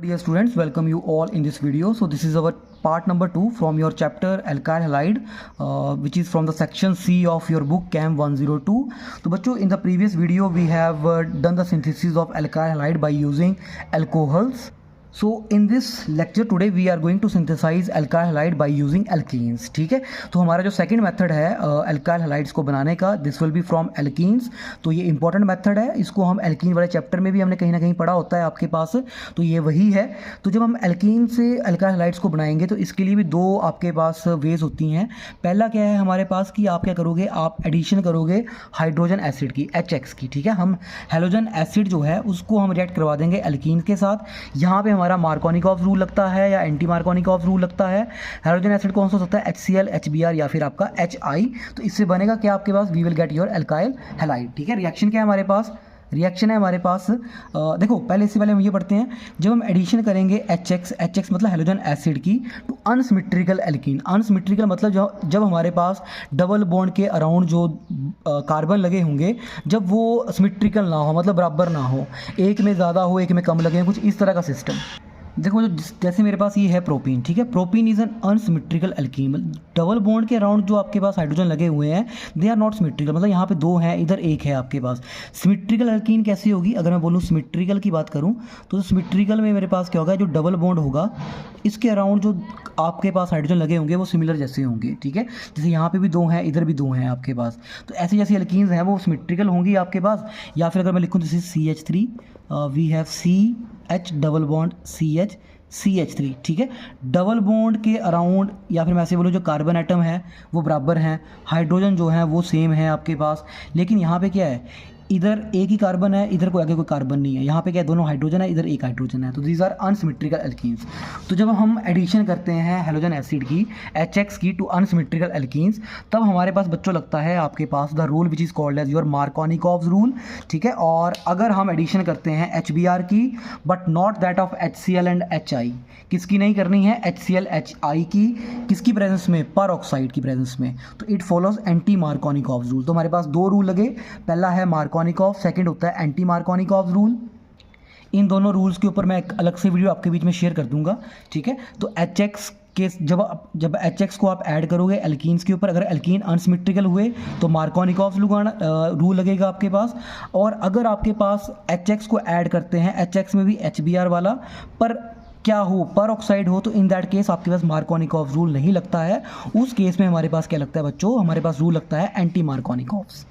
Dear students, welcome you all in this video. So this is our part number 2 from your chapter alkyl halide, which is from the section C of your book Chem 102. तो बच्चों, in the previous video we have done the synthesis of alkyl halide by using alcohols. So in this lecture today we are going to synthesize alkyl halide by using alkenes. ठीक है, तो हमारा जो second method है alkyl halides को बनाने का, this will be from alkenes. तो ये इंपॉर्टेंट मेथड है, इसको हम alkene वाले चैप्टर में भी हमने कहीं ना कहीं पढ़ा होता है आपके पास, तो ये वही है. तो जब हम alkene से alkyl halides को बनाएंगे तो इसके लिए भी दो आपके पास वेज होती हैं. पहला क्या है हमारे पास कि आप क्या करोगे, आप एडिशन करोगे हाइड्रोजन एसिड की, HX की. ठीक है, हम हेलोजन एसिड जो है उसको हम रिएक्ट करवा देंगे alkenes के साथ. यहाँ पे हमारा मार्कोनिकॉफ रूल लगता है या एंटी मार्कोनिकॉफ रूल लगता है. हाइड्रोजन एसिड कौन सा हो सकता है, HCl, HBr या फिर आपका HI. तो इससे बनेगा क्या आपके पास, we will get your alkyl halide. ठीक है, रिएक्शन क्या है हमारे पास, रिएक्शन है हमारे पास देखो पहले इससे पहले हम ये पढ़ते हैं. जब हम एडिशन करेंगे HX मतलब हेलोजन एसिड की टू अनसिमेट्रिकल एल्कीन. अनसिमेट्रिकल मतलब जब हमारे पास डबल बॉन्ड के अराउंड जो कार्बन लगे होंगे, जब वो सिमेट्रिकल ना हो, मतलब बराबर ना हो, एक में ज़्यादा हो एक में कम लगे, कुछ इस तरह का सिस्टम. देखो जैसे मेरे पास ये है प्रोपीन. ठीक है, propene is an unsymmetrical alkene. Double bond के अराउंड जो आपके पास हाइड्रोजन लगे हुए हैं दे आर नॉट सिमेट्रिकल, मतलब यहाँ पे दो हैं इधर एक है आपके पास. सिमेट्रिकल एल्कीन कैसी होगी, अगर मैं बोलूँ सिमेट्रिकल की बात करूँ तो सिमेट्रिकल में मेरे पास क्या होगा, जो डबल बॉन्ड होगा इसके अराउंड जो आपके पास हाइड्रोजन लगे होंगे वो सिमिलर जैसे होंगे. ठीक है, जैसे यहाँ पे भी दो हैं इधर भी दो हैं आपके पास, तो ऐसी जैसी एल्कीन्स हैं वो सिमेट्रिकल होंगी आपके पास. या फिर अगर मैं लिखूँ this is CH3, we have CH double bond CH3. ठीक है, डबल बॉन्ड के अराउंड या फिर मैं ऐसे बोलूँ जो कार्बन एटम है वो बराबर हैं, हाइड्रोजन जो है वो सेम है आपके पास. लेकिन यहाँ पे क्या है, इधर एक ही कार्बन है, इधर कोई आगे कोई कार्बन नहीं है. यहाँ पे क्या है, दोनों हाइड्रोजन है, इधर एक हाइड्रोजन है. तो दीज आर अनसिमेट्रिकल एल्कीन्स. तो जब हम एडिशन करते हैं हेलोजन एसिड की HX की टू अनसिमेट्रिकल एल्कीन्स, तब हमारे पास बच्चों लगता है आपके पास the rule which is called as your Markovnikov's rule. ठीक है, और अगर हम एडिशन करते हैं HBr की but not that of HCl and HI, किसकी नहीं करनी है, HCl HI की, किसकी प्रेजेंस में, पर ऑक्साइड की प्रेजेंस में, तो it follows anti Markovnikov's rule. तो हमारे पास दो रूल लगे, पहला है मार्कोनिकॉव, सेकंड होता है एंटी मार्कोनिकॉव रूल. इन दोनों रूल्स के ऊपर मैं एक अलग से वीडियो आपके बीच में शेयर कर दूंगा. ठीक है, तो HX के जब HX को आप ऐड करोगे एल्कीन्स के ऊपर, अगर एल्कीन अनसिमेट्रिकल हुए तो मार्कोनिकॉव रूल लगेगा आपके पास. और अगर आपके पास HX को ऐड करते हैं, HX में भी HBr वाला, पर क्या हो, पर ऑक्साइड हो, तो इन दैट केस आपके पास मार्कोनिकॉव रूल नहीं लगता है. उस केस में हमारे पास क्या लगता है बच्चों, हमारे पास रूल लगता है एंटी मार्कोनिकॉव्स.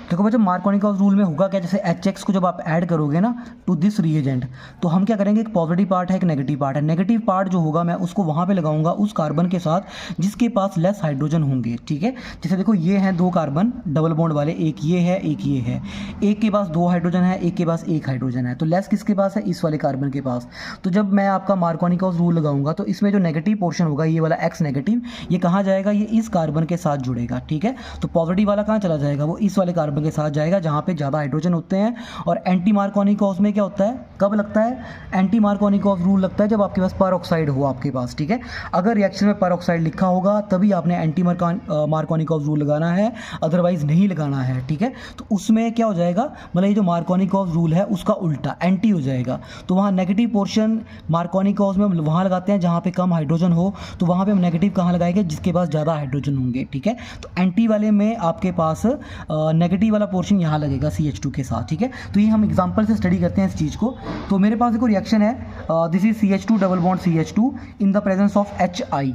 देखो बच्चों, मार्कोनिकॉव रूल में होगा क्या, जैसे HX को जब आप ऐड करोगे ना टू दिस रिएजेंट, तो हम क्या करेंगे, एक पॉजिटिव पार्ट है एक नेगेटिव पार्ट है. नेगेटिव पार्ट जो होगा मैं उसको वहाँ पे लगाऊंगा उस कार्बन के साथ जिसके पास लेस हाइड्रोजन होंगे. ठीक है, जैसे देखो ये हैं दो कार्बन डबल बॉन्ड वाले, एक ये है एक ये है, एक के पास दो हाइड्रोजन है एक के पास एक हाइड्रोजन है, तो लेस किसके पास है, इस वाले कार्बन के पास. तो जब मैं आपका मार्कोनिकॉव रूल लगाऊंगा तो इसमें जो नेगेटिव पोर्शन होगा, ये वाला X नेगेटिव, ये कहाँ जाएगा, ये इस कार्बन के साथ जुड़ेगा. ठीक है, तो पॉजिटिव वाला कहाँ चला जाएगा, वो इस वाले कार्बन के साथ जाएगा जहाँ पे ज़्यादा हाइड्रोजन होते हैं. और एंटी मार्कोनिकॉव में क्या होता है, कब लगता है, एंटी मार्कोनिकॉव रूल लगता है जब आपके पास पर ऑक्साइड हो आपके पास. ठीक है, अगर रिएक्शन में पर ऑक्साइड लिखा होगा तभी आपने एंटी मार्कोनिकॉव रूल लगाना है, अदरवाइज नहीं लगाना है. ठीक है, तो उसमें क्या हो जाएगा, मतलब ये जो मार्कोनिकॉव रूल है उसका उल्टा एंटी हो जाएगा. तो वहाँ नेगेटिव पोर्शन मार्कोनिकॉव में हम वहाँ लगाते हैं जहाँ पे कम हाइड्रोजन हो, तो वहाँ पे हम नेगेटिव कहाँ लगाएंगे, जिसके पास ज़्यादा हाइड्रोजन होंगे. ठीक है, तो एंटी वाले में आपके पास नेगेटिव वाला पोर्शन यहाँ लगेगा CH2 के साथ. ठीक है, तो ये हम एग्जांपल से स्टडी करते हैं इस चीज़ को. तो मेरे पास देखो रिएक्शन है, this is CH2 double bond CH2 in the presence of HI.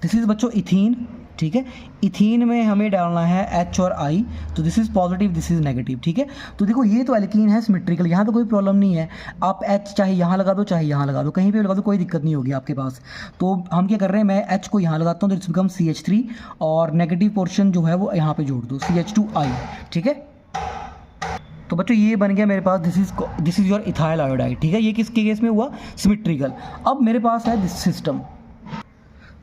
This is बच्चों इथीन. ठीक है, इथीन में हमें डालना है H और I, तो this is positive this is negative. ठीक है, तो देखो ये तो एल्कीन है सिमेट्रिकल, यहाँ तो कोई प्रॉब्लम नहीं है. आप H चाहे यहाँ लगा दो चाहे यहाँ लगा दो, कहीं पे लगा दो, कोई दिक्कत नहीं होगी आपके पास. तो हम क्या कर रहे हैं, मैं H को यहाँ लगाता हूँ तो इट्स बिकम CH3 और नेगेटिव पोर्शन जो है वो यहाँ पे जोड़ दो CH2I. ठीक है, तो बच्चों ये बन गया मेरे पास, this is your ethyl iodide. ठीक है, ये किसके केस में हुआ, सिमेट्रिकल. अब मेरे पास है दिस सिस्टम.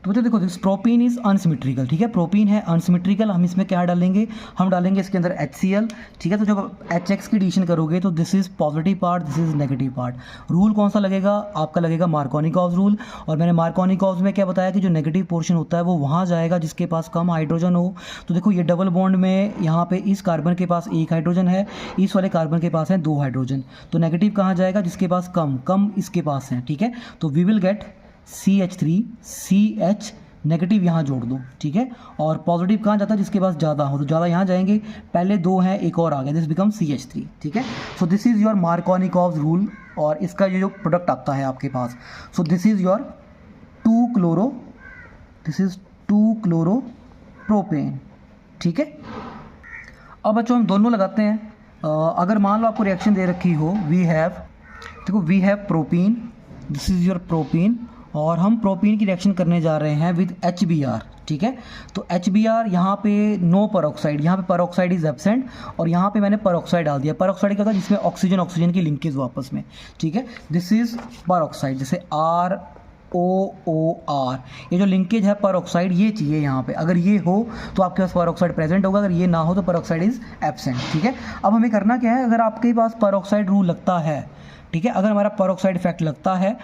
तो बच्चों देखो दिस प्रोपीन इज अनसिमेट्रिकल, ठीक है, प्रोपीन है अनसिमेट्रिकल, हम इसमें क्या डालेंगे, हम डालेंगे इसके अंदर HCl, ठीक है। तो जब HX की एडिशन करोगे तो this is positive part, this is negative part. Rule कौन सा लगेगा आपका, लगेगा मार्कोनिकॉव्स रूल। और मैंने मार्कोनिकॉव्स में क्या बताया कि जो नेगेटिव पोर्शन होता है वो वहाँ जाएगा जिसके पास कम हाइड्रोजन हो। तो देखो ये डबल बॉन्ड में यहाँ पे इस कार्बन के पास एक हाइड्रोजन है, इस वाले कार्बन के पास है 2 हाइड्रोजन, तो नेगेटिव कहाँ जाएगा, जिसके पास कम इसके पास है, ठीक है। तो we will get CH3 CH, negative यहाँ जोड़ दो, ठीक है। और पॉजिटिव कहाँ जाता है, जिसके पास ज़्यादा हो, तो ज़्यादा यहाँ जाएंगे, पहले 2 हैं एक और आ गया, दिस बिकम CH3, ठीक है। So this is your Markovnikov's rule, और इसका ये जो प्रोडक्ट आता है आपके पास, so this is your 2 chloro propane, ठीक है। अब बच्चों हम दोनों लगाते हैं। अगर मान लो आपको रिएक्शन दे रखी हो, we have propene, this is your propene, और हम प्रोपीन की रिएक्शन करने जा रहे हैं विद HBr, ठीक है। तो HBr यहाँ पे नो परऑक्साइड, यहाँ पे परऑक्साइड इज एब्सेंट, और यहाँ पे मैंने परऑक्साइड डाल दिया। परऑक्साइड क्या होता है, जिसमें ऑक्सीजन की लिंकेज हो आपस में, ठीक है। दिस इज परऑक्साइड, जैसे ROOR, ये जो लिंकेज है परऑक्साइड, ये चाहिए यहाँ पे। अगर ये हो तो आपके पास परऑक्साइड प्रेजेंट होगा, अगर ये ना हो तो परऑक्साइड इज एब्सेंट, ठीक है। अब हमें करना क्या है, अगर आपके पास परऑक्साइड रूल लगता है, ठीक है, अगर हमारा परऑक्साइड इफेक्ट लगता है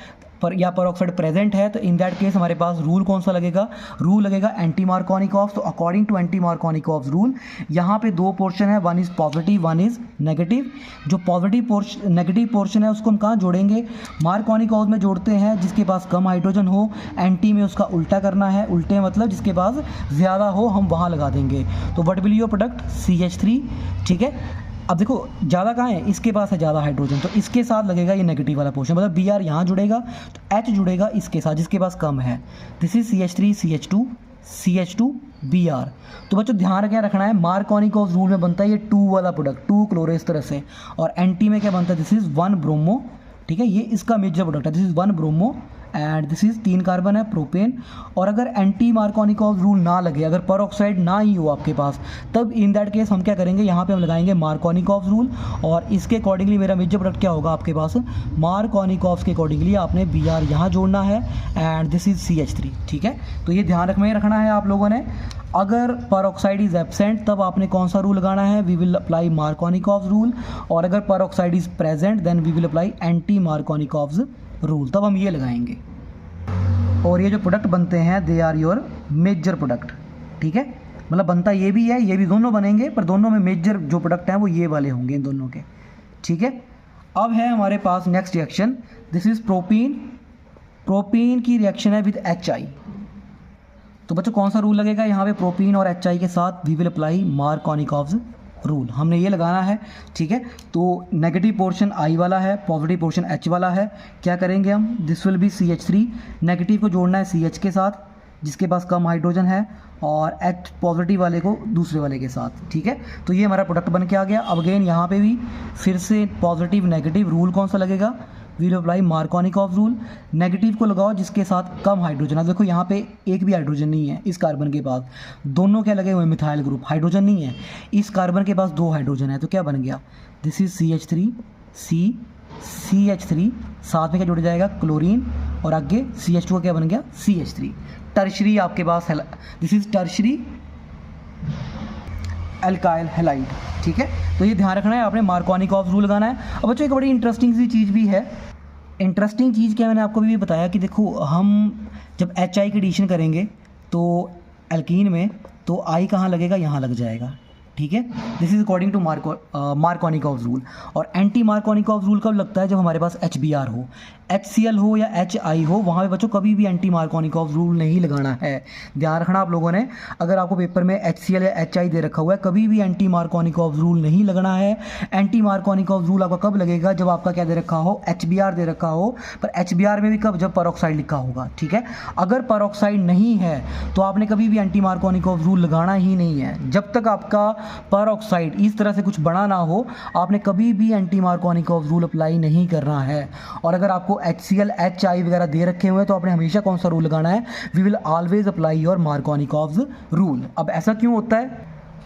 या परऑक्साइड प्रेजेंट है, तो इन दैट केस हमारे पास रूल कौन सा लगेगा, रूल लगेगा एंटी मार्कोनिकॉव्स। तो according to anti Markovnikov's rule यहाँ पे 2 पोर्शन है, one is positive one is negative. जो नेगेटिव पोर्शन है उसको हम कहाँ जोड़ेंगे, मार्कोनिकॉव्स में जोड़ते हैं जिसके पास कम हाइड्रोजन हो, एंटी में उसका उल्टा करना है, उल्टे मतलब जिसके पास ज़्यादा हो हम वहाँ लगा देंगे। तो what will your product, CH3, ठीक है। अब देखो ज़्यादा कहाँ है, इसके पास है ज़्यादा हाइड्रोजन, तो इसके साथ लगेगा ये नेगेटिव वाला पोर्शन, मतलब Br यहाँ जुड़ेगा तो H जुड़ेगा इसके साथ जिसके पास कम है। This is CH3 CH2 Br। तो बच्चों ध्यान क्या रखना है, मार्कोनिकॉव्स रूल में बनता है ये 2 वाला प्रोडक्ट, 2 क्लोरो इस तरह से, और एंटी में क्या बनता है, दिस इज 1 ब्रोमो, ठीक है। ये इसका मेजर प्रोडक्ट है, this is 1 bromo and this is 3 carbon है प्रोपेन। और अगर एंटी मार्कोनिकॉव्स रूल ना लगे, अगर परऑक्साइड ना ही हो आपके पास, तब इन दैट केस हम क्या करेंगे, यहाँ पे हम लगाएंगे मार्कोनिकॉव्स रूल, और इसके अकॉर्डिंगली मेरा मेजर प्रोडक्ट क्या होगा आपके पास, मार्कोनिकॉव्स के अकॉर्डिंगली आपने Br यहाँ जोड़ना है एंड दिस इज CH3, ठीक है। तो ये ध्यान रखना है आप लोगों ने। अगर परऑक्साइड इज एब्सेंट तब आपने कौन सा रूल लगाना है, we will apply Markovnikov's rule, और अगर peroxide is present then we will apply anti Markovnikov's rule, तब हम ये लगाएंगे। और ये जो प्रोडक्ट बनते हैं they are your major product, ठीक है, मतलब बनता ये भी है ये भी, दोनों बनेंगे, पर दोनों में मेजर जो प्रोडक्ट हैं वो ये वाले होंगे इन दोनों के, ठीक है। अब है हमारे पास next reaction, this is propene की रिएक्शन है विद HI। तो बच्चों कौन सा रूल लगेगा यहाँ पे, प्रोपीन और HI के साथ we will apply Markovnikov's rule, हमने ये लगाना है, ठीक है। तो नेगेटिव पोर्शन I वाला है, पॉजिटिव पोर्शन H वाला है, क्या करेंगे हम, this will be CH3, negative को जोड़ना है CH के साथ जिसके पास कम हाइड्रोजन है, और H पॉजिटिव वाले को दूसरे वाले के साथ, ठीक है। तो ये हमारा प्रोडक्ट बन के आ गया। अब अगेन यहाँ पे भी फिर से पॉजिटिव नेगेटिव रूल कौन सा लगेगा, we will apply Markovnikov's rule. Negative को लगाओ जिसके साथ कम हाइड्रोजन है, देखो यहाँ पे एक भी हाइड्रोजन नहीं है इस कार्बन के पास, दोनों क्या लगे हुए हैं मिथाइल ग्रुप, हाइड्रोजन नहीं है, इस कार्बन के पास 2 हाइड्रोजन है, तो क्या बन गया, दिस इज CH3 CH3, साथ में क्या जुड़ जाएगा क्लोरीन, और आगे CH2 का क्या बन गया CH3, टर्शरी आपके पास है, this is tertiary alkyl halide, ठीक है। तो ये ध्यान रखना है, आपने मार्कोनिकॉव्स रूल लगाना है। अब बच्चों एक बड़ी इंटरेस्टिंग सी चीज़ भी है, इंटरेस्टिंग चीज़ क्या, मैंने आपको भी बताया कि देखो हम जब HI की एडिशन करेंगे तो एल्कीन में, तो I कहाँ लगेगा, यहाँ लग जाएगा, ठीक है। This is according to Markovnikov's rule. और एंटी मार्कोनिकॉव्स रूल कब लगता है, जब हमारे पास HBr हो, HCl हो या HI हो, वहाँ पे बच्चों कभी भी एंटी मार्कोनिकॉव्स रूल नहीं लगाना है, ध्यान रखना आप लोगों ने। अगर आपको पेपर में HCl या HI दे रखा हुआ है, कभी भी एंटी मार्कोनिकॉव्स रूल नहीं लगाना है। एंटी मार्कोनिकॉव्स रूल आपका कब लगेगा, जब आपका क्या दे रखा हो, HBr दे रखा हो, पर HBr में भी कब, जब परऑक्साइड लिखा होगा, ठीक है। अगर परऑक्साइड नहीं है तो आपने कभी भी एंटी मार्कोनिकॉव्स रूल लगाना ही नहीं है, जब तक आपका परऑक्साइड इस तरह से कुछ बड़ा ना हो, आपने कभी भी एंटी मार्कोनिकॉव्स रूल अप्लाई नहीं करना है। और अगर आपको HCl HI वगैरह दे रखे हुए हैं तो आपने हमेशा कौन सा रूल लगाना है, we will always apply your Markovnikov's rule. अब ऐसा क्यों होता है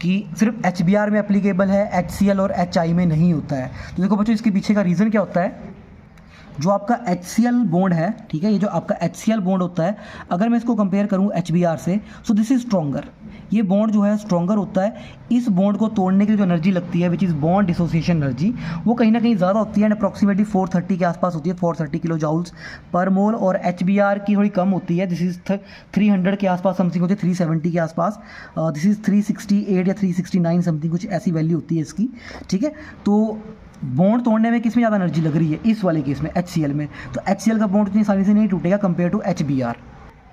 कि सिर्फ HBr में एप्लीकेबल है, HCl और HI में नहीं होता है, तो देखो बच्चों इसके पीछे का रीज़न क्या होता है। जो आपका HCl बॉन्ड है, ठीक है, ये जो आपका HCl बॉन्ड होता है, अगर मैं इसको कंपेयर करूँ HBr से, सो दिस इज स्ट्रॉन्गर। ये बॉन्ड जो है स्ट्रॉन्गर होता है। इस बॉन्ड को तोड़ने के लिए जो एनर्जी लगती है which is bond dissociation energy, वो कहीं ना कहीं ज़्यादा होती है एंड अप्रॉक्सीमेटली 430 के आसपास होती है, 430 किलो जूल्स पर मोल। और HBr की थोड़ी कम होती है, दिस इज़ 300 के आसपास समथिंग होती है, 370 के आसपास, दिस इज़ 368 या 369 समथिंग, कुछ ऐसी वैल्यू होती है इसकी, ठीक है। तो बॉन्ड तोड़ने में किस में ज़्यादा एनर्जी लग रही है, इस वाले केस में HCl में। तो HCl का बॉन्ड इतनी आसानी से नहीं टूटेगा कंपेयर टू HBr।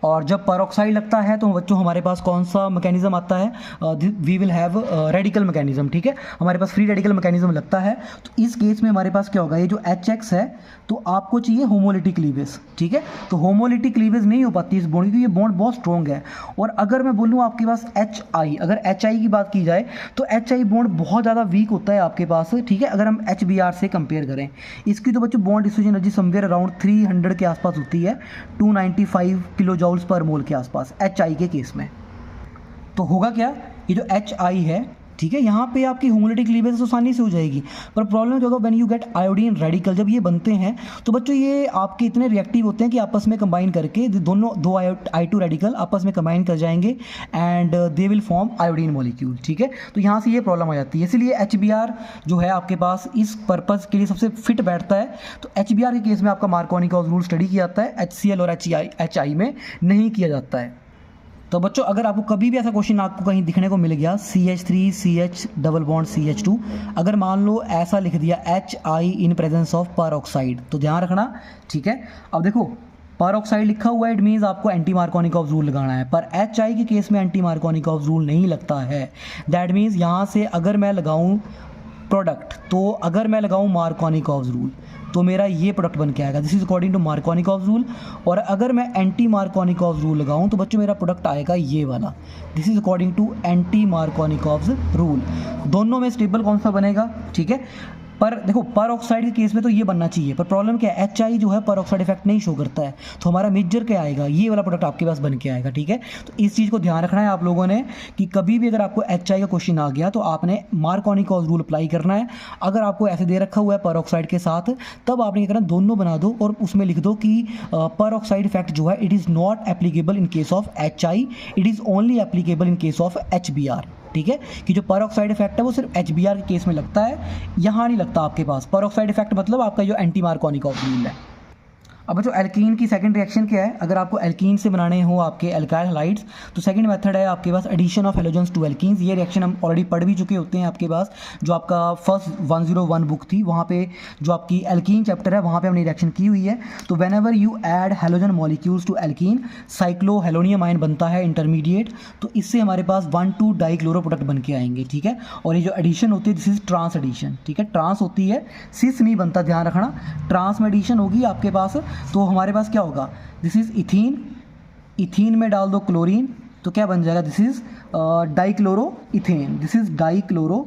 और जब पेरोक्साइड लगता है तो बच्चों हमारे पास कौन सा मैकेनिज्म आता है, we will have radical mechanism, ठीक है, हमारे पास फ्री रेडिकल मैकेनिज्म लगता है। तो इस केस में हमारे पास क्या होगा, ये जो HX है तो आपको चाहिए होमोलिटिक क्लीवेज, ठीक है। तो होमोलिटिक क्लीवेज नहीं हो पाती इस बॉन्ड की, ये बॉन्ड बहुत स्ट्रॉन्ग है। और अगर मैं बोलूँ आपके पास HI, अगर HI की बात की जाए तो HI बॉन्ड बहुत ज़्यादा वीक होता है आपके पास, ठीक है, अगर हम HBr से कंपेयर करें। इसकी तो बच्चों bond dissociation energy somewhere around 300 के आसपास होती है, 295 किलो जूल्स पर मोल के आसपास HI के केस में। तो होगा क्या, ये जो HI है, ठीक है, यहाँ पे आपकी होमोलिटिक क्लीवेज आसानी से हो जाएगी। पर प्रॉब्लम क्या होगा, when you get iodine radical, जब ये बनते हैं तो बच्चों ये आपके इतने रिएक्टिव होते हैं कि आपस में कंबाइन करके दोनों दो I2 रेडिकल आपस में कंबाइन कर जाएंगे and they will form iodine molecule, ठीक है। तो यहाँ से ये प्रॉब्लम आ जाती है, इसलिए HBr जो है आपके पास इस पर्पज़ के लिए सबसे फिट बैठता है। तो HBr के केस में आपका मार्कोनिकॉव रूल स्टडी किया जाता है, HCl और HI में नहीं किया जाता है। तो बच्चों अगर आपको कभी भी ऐसा क्वेश्चन आपको कहीं दिखने को मिल गया CH3 CH double bond CH2, अगर मान लो ऐसा लिख दिया HI in presence of peroxide, तो ध्यान रखना, ठीक है। अब देखो पेरोक्साइड लिखा हुआ है, इट मीन्स आपको एंटी मार्कोनिकॉव रूल लगाना है, पर HI के केस में एंटी मार्कोनिकॉव रूल नहीं लगता है। दैट मीन्स यहाँ से अगर मैं लगाऊँ प्रोडक्ट, तो अगर मैं लगाऊँ मार्कोनिकॉव रूल तो मेरा ये प्रोडक्ट बन के आएगा, this is according to Markovnikov rule. और अगर मैं एंटी मार्कोनिकॉव रूल लगाऊं तो बच्चों मेरा प्रोडक्ट आएगा ये वाला, this is according to anti Markovnikov rule. दोनों में स्टेबल कौन सा बनेगा, ठीक है। पर देखो पेरोक्साइड के केस में तो ये बनना चाहिए, पर प्रॉब्लम क्या है, HI जो है पेरोक्साइड इफेक्ट नहीं शो करता है, तो हमारा मेजर क्या आएगा, ये वाला प्रोडक्ट आपके पास बन के आएगा, ठीक है। तो इस चीज़ को ध्यान रखना है आप लोगों ने कि कभी भी अगर आपको HI का क्वेश्चन आ गया तो आपने मार्कोनिकॉव रूल अप्लाई करना है। अगर आपको ऐसे दे रखा हुआ है पेरोक्साइड के साथ, तब आपने क्या करना, दोनों बना दो और उसमें लिख दो कि पेरोक्साइड इफेक्ट जो है it is not applicable in case of HI, it is only applicable in case of HBr, ठीक है। कि जो पेरोक्साइड इफेक्ट है वो सिर्फ HBr के केस में लगता है, यहाँ नहीं लगता आपके पास। पेरोक्साइड इफेक्ट मतलब आपका जो एंटी मार्कोनिकॉव रूल है। अब जो एल्कीन की सेकंड रिएक्शन क्या है, अगर आपको एल्कीन से बनाने हो आपके एल्काइल हैलाइड्स, तो सेकंड मेथड है आपके पास addition of halogens to alkenes. ये रिएक्शन हम ऑलरेडी पढ़ भी चुके होते हैं आपके पास, जो आपका फर्स्ट 101 बुक थी, वहाँ पे जो आपकी एल्कीन चैप्टर है वहाँ पे हमने रिएक्शन की हुई है। तो whenever you add halogen molecules to alkene, cyclohalonium ion बनता है इंटरमीडिएट, तो इससे हमारे पास 1,2 डाइक्लोरो प्रोडक्ट बन के आएंगे, ठीक है। और ये जो एडिशन होती है दिस इज ट्रांस एडिशन, ठीक है, ट्रांस होती है, सिस नहीं बनता, ध्यान रखना। ट्रांस में एडिशन होगी आपके पास, तो हमारे पास क्या होगा, दिस इज इथीन, इथीन में डाल दो क्लोरीन तो क्या बन जाएगा, this is dichloro ethane, this is dichloro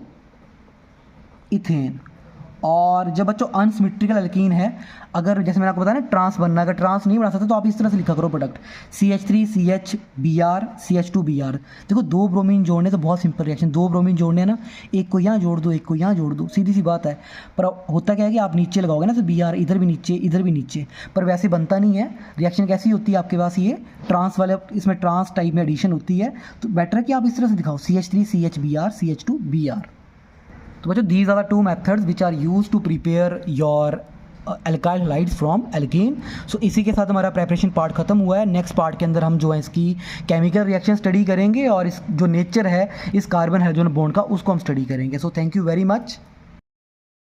ethane. और जब बच्चों अनसिमेट्रिकल एल्कीन है, अगर जैसे मैंने आपको बताया ना ट्रांस बनना, अगर ट्रांस नहीं बना सकते तो आप इस तरह से लिखा करो product CH3 CH CH2 Br। देखो दो ब्रोमीन जोड़ने तो बहुत सिंपल रिएक्शन, दो ब्रोमीन जोड़ने ना, एक को यहाँ जोड़ दो एक को यहाँ जोड़ दो, सीधी सी बात है। पर होता क्या है कि आप नीचे लगाओगे ना तो Br इधर भी नीचे इधर भी नीचे, पर वैसे बनता नहीं है। रिएक्शन कैसी होती है आपके पास, ये ट्रांस वाले, इसमें ट्रांस टाइप में एडिशन होती है, तो बेटर है कि आप इस तरह से दिखाओ CH3 CH Br CH2 Br। तो बच्चों these are the two methods which are use to prepare your alkyl halides from alkene. So इसी के साथ हमारा प्रेपरेशन पार्ट खत्म हुआ है। नेक्स्ट पार्ट के अंदर हम जो है इसकी केमिकल रिएक्शन स्टडी करेंगे और इस जो नेचर है इस कार्बन हाइड्रोजन बॉन्ड का उसको हम स्टडी करेंगे। So thank you very much.